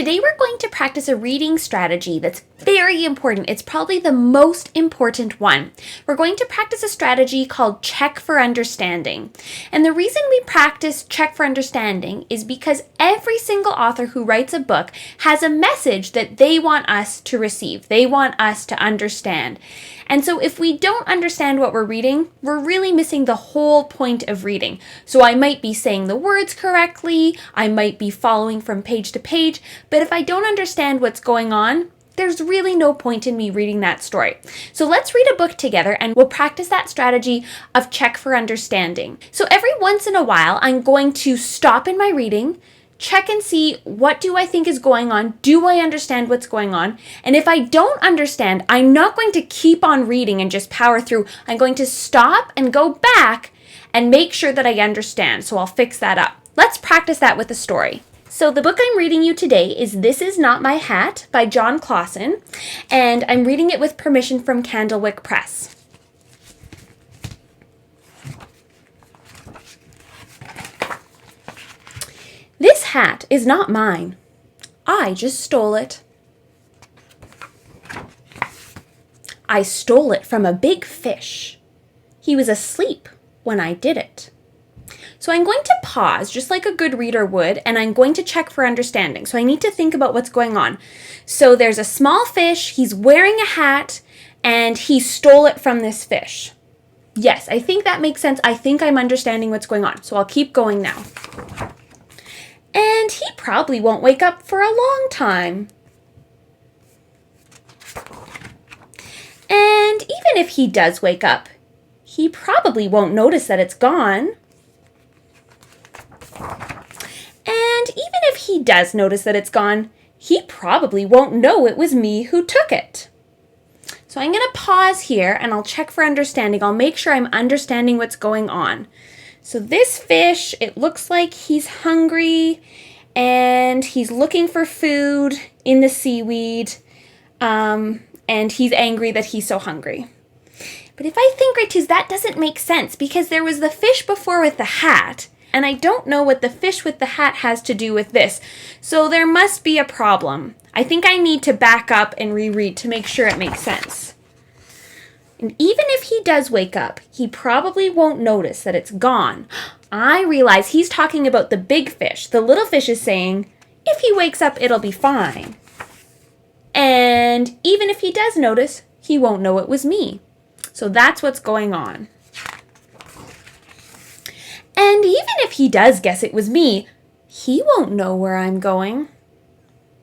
Today we're going to practice a reading strategy that's very important. It's probably the most important one. We're going to practice a strategy called check for understanding. And the reason we practice check for understanding is because every single author who writes a book has a message that they want us to receive. They want us to understand. And so if we don't understand what we're reading, we're really missing the whole point of reading. So I might be saying the words correctly, I might be following from page to page, but if I don't understand what's going on, there's really no point in me reading that story. So let's read a book together and we'll practice that strategy of check for understanding. So every once in a while, I'm going to stop in my reading, check and see what do I think is going on? Do I understand what's going on? And if I don't understand, I'm not going to keep on reading and just power through. I'm going to stop and go back and make sure that I understand. So I'll fix that up. Let's practice that with a story. So the book I'm reading you today is This Is Not My Hat by Jon Klassen, and I'm reading it with permission from Candlewick Press. This hat is not mine. I just stole it. I stole it from a big fish. He was asleep when I did it. So I'm going to pause, just like a good reader would, and I'm going to check for understanding. So I need to think about what's going on. So there's a small fish, he's wearing a hat, and he stole it from this fish. Yes, I think that makes sense. I think I'm understanding what's going on. So I'll keep going now. And he probably won't wake up for a long time. And even if he does wake up, he probably won't notice that it's gone. And even if he does notice that it's gone, he probably won't know it was me who took it. So I'm going to pause here and I'll check for understanding. I'll make sure I'm understanding what's going on. So this fish, it looks like he's hungry and he's looking for food in the seaweed, and he's angry that he's so hungry. But if I think right too, that doesn't make sense because there was the fish before with the hat, and I don't know what the fish with the hat has to do with this. So there must be a problem. I think I need to back up and reread to make sure it makes sense. And even if he does wake up, he probably won't notice that it's gone. I realize he's talking about the big fish. The little fish is saying, if he wakes up, it'll be fine. And even if he does notice, he won't know it was me. So that's what's going on. And even if he does guess it was me, he won't know where I'm going.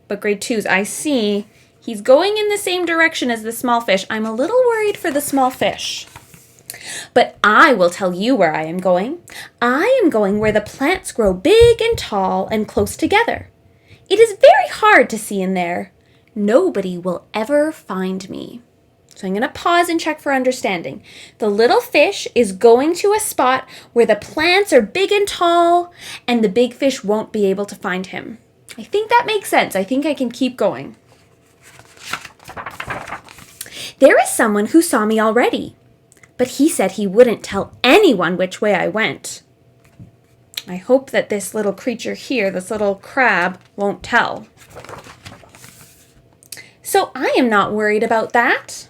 But grade 2s, I see he's going in the same direction as the small fish. I'm a little worried for the small fish. But I will tell you where I am going. I am going where the plants grow big and tall and close together. It is very hard to see in there. Nobody will ever find me. So I'm going to pause and check for understanding. The little fish is going to a spot where the plants are big and tall, and the big fish won't be able to find him. I think that makes sense. I think I can keep going. There is someone who saw me already, but he said he wouldn't tell anyone which way I went. I hope that this little creature here, this little crab, won't tell. So I am not worried about that.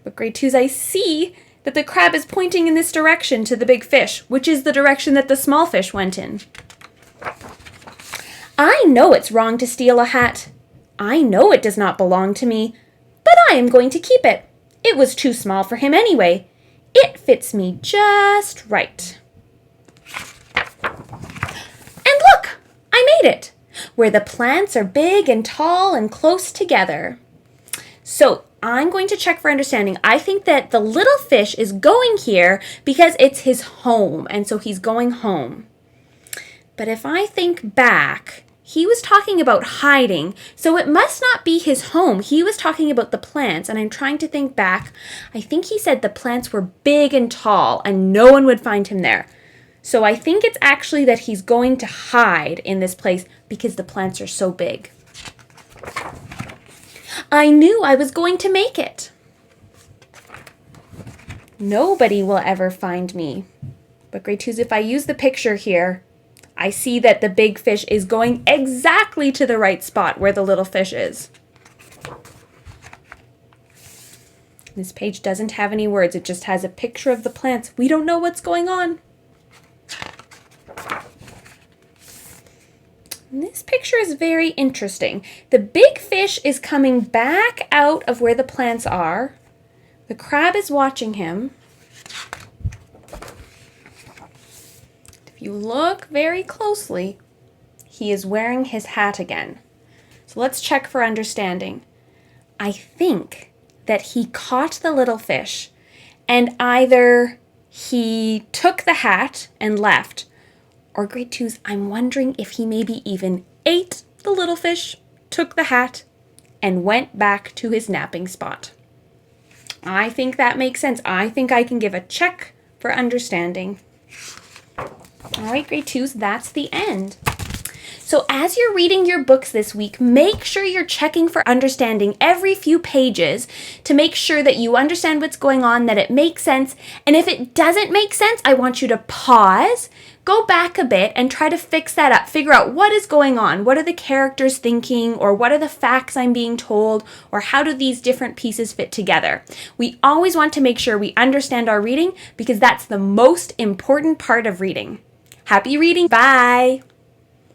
But grade 2s, I see that the crab is pointing in this direction to the big fish, which is the direction that the small fish went in. I know it's wrong to steal a hat. I know it does not belong to me, but I am going to keep it. It was too small for him anyway. It fits me just right. And look, I made it, where the plants are big and tall and close together. So I'm going to check for understanding. I think that the little fish is going here because it's his home, and so he's going home. But if I think back, he was talking about hiding, so it must not be his home. He was talking about the plants, and I'm trying to think back. I think he said the plants were big and tall, and no one would find him there. So I think it's actually that he's going to hide in this place because the plants are so big. I knew I was going to make it. Nobody will ever find me. But grade 2s, if I use the picture here, I see that the big fish is going exactly to the right spot where the little fish is. This page doesn't have any words. It just has a picture of the plants. We don't know what's going on. And this picture is very interesting. The big fish is coming back out of where the plants are. The crab is watching him. If you look very closely, he is wearing his hat again. So let's check for understanding. I think that he caught the little fish and either he took the hat and left, or grade 2s, I'm wondering if he maybe even ate the little fish, took the hat, and went back to his napping spot. I think that makes sense. I think I can give a check for understanding. All right, grade 2s, that's the end. So as you're reading your books this week, make sure you're checking for understanding every few pages to make sure that you understand what's going on, that it makes sense. And if it doesn't make sense, I want you to pause, go back a bit, and try to fix that up. Figure out what is going on. What are the characters thinking? Or what are the facts I'm being told? Or how do these different pieces fit together? We always want to make sure we understand our reading because that's the most important part of reading. Happy reading. Bye.